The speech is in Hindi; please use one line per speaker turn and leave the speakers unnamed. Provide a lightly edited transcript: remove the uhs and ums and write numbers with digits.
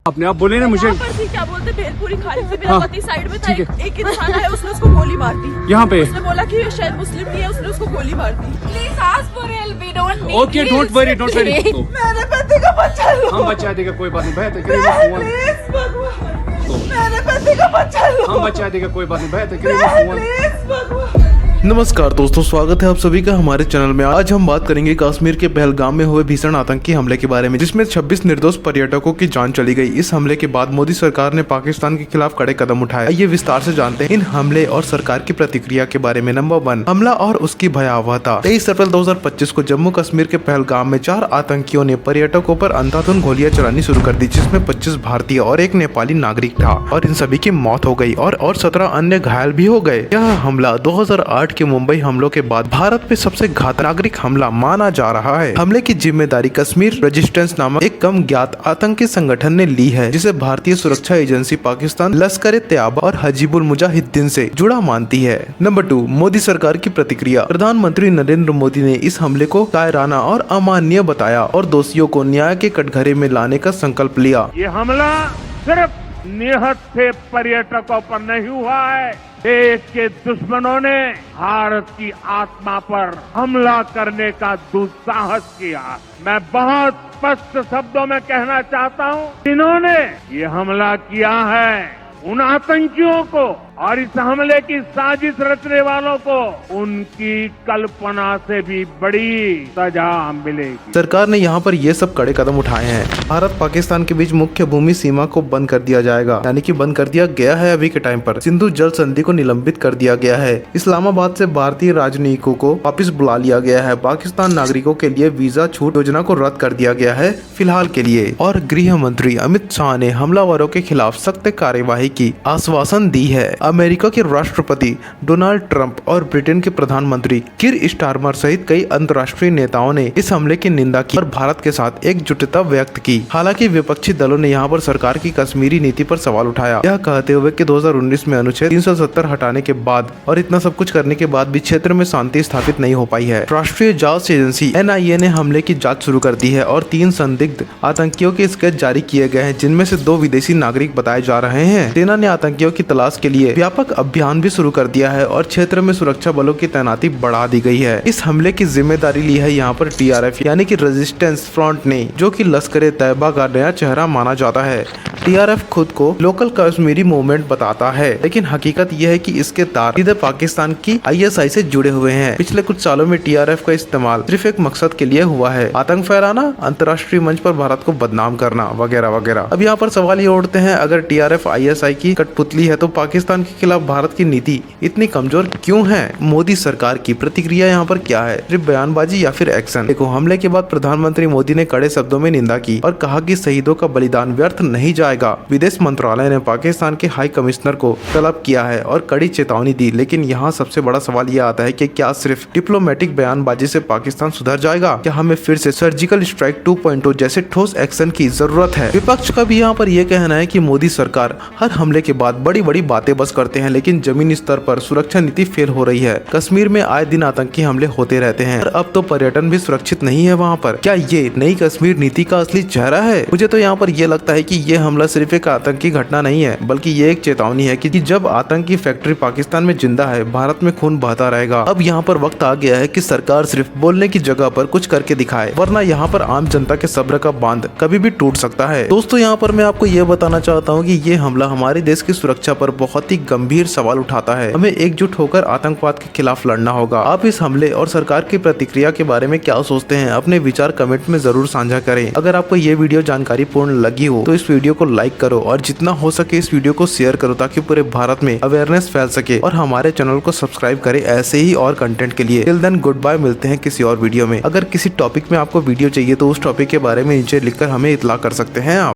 अपने आप बोले ना मुझे।
यहाँ पर थी, क्या बोलते भेलपुरी खाली थी, मेरा
हाँ,
पति साइड में था,
ठीक है।
एक इंसान आया, उसने उसको गोली मार दी।
यहाँ पे
उसने बोला कि ये शायद मुस्लिम नहीं है, उसने उसको गोली मार दी।
Please ask for help. We don't need
okay, don't worry, don't worry.
मेरे पति का बच्चा लो।
हम बचा देगा, कोई बात नहीं, बेहतर करेंगे फोन।
प्लीज भगवान, मेरे पति का बच्चा लो।
हम बचा देगा, कोई बात नहीं, बेहतर करेंगे फोन।
प्लीज भगवान।
नमस्कार दोस्तों, स्वागत है आप सभी का हमारे चैनल में। आज हम बात करेंगे कश्मीर के पहलगाम में हुए भीषण आतंकी हमले के बारे में, जिसमें 26 निर्दोष पर्यटकों की जान चली गई। इस हमले के बाद मोदी सरकार ने पाकिस्तान के खिलाफ कड़े कदम उठाए। आइए विस्तार से जानते हैं इन हमले और सरकार की प्रतिक्रिया के बारे में। नंबर 1, हमला और उसकी भयावहता। 23 अप्रैल 2025 को जम्मू कश्मीर के पहलगाम में 4 आतंकियों ने पर्यटकों पर अंधाधुंध गोलियां चलानी शुरू कर दी, जिसमें 25 भारतीय और एक नेपाली नागरिक था और इन सभी की मौत हो गई और 17 अन्य घायल भी हो गए। यह हमला 2008 के मुंबई हमलों के बाद भारत पे सबसे घातक नागरिक हमला माना जा रहा है। हमले की जिम्मेदारी कश्मीर रेजिस्टेंस नामक एक कम ज्ञात आतंकी संगठन ने ली है, जिसे भारतीय सुरक्षा एजेंसी पाकिस्तान, लश्कर-ए-तैयबा और हजीबुल मुजाहिदीन से जुड़ा मानती है। नंबर 2, मोदी सरकार की प्रतिक्रिया। प्रधानमंत्री नरेंद्र मोदी ने इस हमले को कायराना और अमानवीय बताया और दोषियों को न्याय के कटघरे में लाने का संकल्प लिया।
ये हमला सिर्फ निहत से पर्यटकों पर नहीं हुआ है, देश के दुश्मनों ने भारत की आत्मा पर हमला करने का दुस्साहस किया। मैं बहुत स्पष्ट शब्दों में कहना चाहता हूं, जिन्होंने ये हमला किया है उन आतंकियों को और इस हमले की साजिश रचने वालों को उनकी कल्पना से भी बड़ी सजा मिलेगी।
सरकार ने यहाँ पर ये सब कड़े कदम उठाए हैं। भारत पाकिस्तान के बीच मुख्य भूमि सीमा को बंद कर दिया जाएगा, यानी कि बंद कर दिया गया है अभी के टाइम पर। सिंधु जल संधि को निलंबित कर दिया गया है। इस्लामाबाद से भारतीय राजनयिकों को वापस बुला लिया गया है। पाकिस्तान नागरिकों के लिए वीजा छूट योजना को रद्द कर दिया गया है फिलहाल के लिए। और गृह मंत्री अमित शाह ने हमलावरों के खिलाफ सख्त कार्यवाही की आश्वासन दी है। अमेरिका के राष्ट्रपति डोनाल्ड ट्रंप और ब्रिटेन के प्रधानमंत्री कीर स्टारमर सहित कई अंतर्राष्ट्रीय नेताओं ने इस हमले की निंदा की और भारत के साथ एकजुटता व्यक्त की। हालांकि विपक्षी दलों ने यहाँ पर सरकार की कश्मीरी नीति पर सवाल उठाया, यह कहते हुए कि 2019 में अनुच्छेद 370 हटाने के बाद और इतना सब कुछ करने के बाद भी क्षेत्र में शांति स्थापित नहीं हो पाई है। राष्ट्रीय जांच एजेंसी NIA ने हमले की जाँच शुरू कर दी है और 3 संदिग्ध आतंकियों के स्केच जारी किए गए हैं, जिनमें से 2 विदेशी नागरिक बताए जा रहे हैं। सेना ने आतंकियों की तलाश के लिए व्यापक अभियान भी शुरू कर दिया है और क्षेत्र में सुरक्षा बलों की तैनाती बढ़ा दी गई है। इस हमले की जिम्मेदारी ली है यहाँ पर TRF यानी कि रेजिस्टेंस फ्रंट ने, जो कि लश्कर-ए-तैयबा का नया चेहरा माना जाता है। TRF खुद को लोकल कश्मीरी मूवमेंट बताता है, लेकिन हकीकत यह है कि इसके तार सीधे पाकिस्तान की ISI से जुड़े हुए हैं। पिछले कुछ सालों में TRF का इस्तेमाल सिर्फ एक मकसद के लिए हुआ है, आतंक फैलाना, अंतर्राष्ट्रीय मंच पर भारत को बदनाम करना वगैरह वगैरह। अब यहाँ पर सवाल ये उठते हैं, अगर TRF ISI की कठपुतली है तो पाकिस्तान के खिलाफ भारत की नीति इतनी कमजोर क्यों है? मोदी सरकार की प्रतिक्रिया यहाँ पर क्या है? सिर्फ बयानबाजी या फिर एक्शन? देखो, हमले के बाद प्रधानमंत्री मोदी ने कड़े शब्दों में निंदा की और कहा कि शहीदों का बलिदान व्यर्थ नहीं जाएगा। विदेश मंत्रालय ने पाकिस्तान के हाई कमिश्नर को तलब किया है और कड़ी चेतावनी दी, लेकिन यहाँ सबसे बड़ा सवाल यह आता है कि क्या सिर्फ डिप्लोमेटिक बयानबाजी से पाकिस्तान सुधर जाएगा? क्या हमें फिर से सर्जिकल स्ट्राइक 2.0 जैसे ठोस एक्शन की जरूरत है? विपक्ष का भी यहाँ पर यह कहना है कि मोदी सरकार हर हमले के बाद बड़ी बड़ी बातें बस करते हैं, लेकिन जमीनी स्तर पर सुरक्षा नीति फेल हो रही है। कश्मीर में आए दिन आतंकी हमले होते रहते हैं और अब तो पर्यटन भी सुरक्षित नहीं है वहाँ पर। क्या ये नई कश्मीर नीति का असली चेहरा है? मुझे तो यहाँ पर यह लगता है कि ये हमला सिर्फ एक आतंकी घटना नहीं है, बल्कि ये एक चेतावनी है कि जब आतंकी फैक्ट्री पाकिस्तान में जिंदा है, भारत में खून बहता रहेगा। अब यहाँ पर वक्त आ गया है कि सरकार सिर्फ बोलने की जगह पर कुछ करके दिखाए, वरना यहाँ पर आम जनता के सब्र का बांध कभी भी टूट सकता है। दोस्तों, यहाँ पर मैं आपको ये बताना चाहता हूँ कि ये हमला हमारे देश की सुरक्षा पर बहुत ही गंभीर सवाल उठाता है। हमें एकजुट होकर आतंकवाद के खिलाफ लड़ना होगा। आप इस हमले और सरकार की प्रतिक्रिया के बारे में क्या सोचते हैं? अपने विचार कमेंट में जरूर साझा करें। अगर आपको ये वीडियो जानकारी पूर्ण लगी हो तो इस वीडियो को लाइक करो और जितना हो सके इस वीडियो को शेयर करो, ताकि पूरे भारत में अवेयरनेस फैल सके। और हमारे चैनल को सब्सक्राइब करें ऐसे ही और कंटेंट के लिए। टिल देन गुड बाय, मिलते हैं किसी और वीडियो में। अगर किसी टॉपिक में आपको वीडियो चाहिए तो उस टॉपिक के बारे में नीचे लिखकर हमें इत्तला कर सकते हैं आप।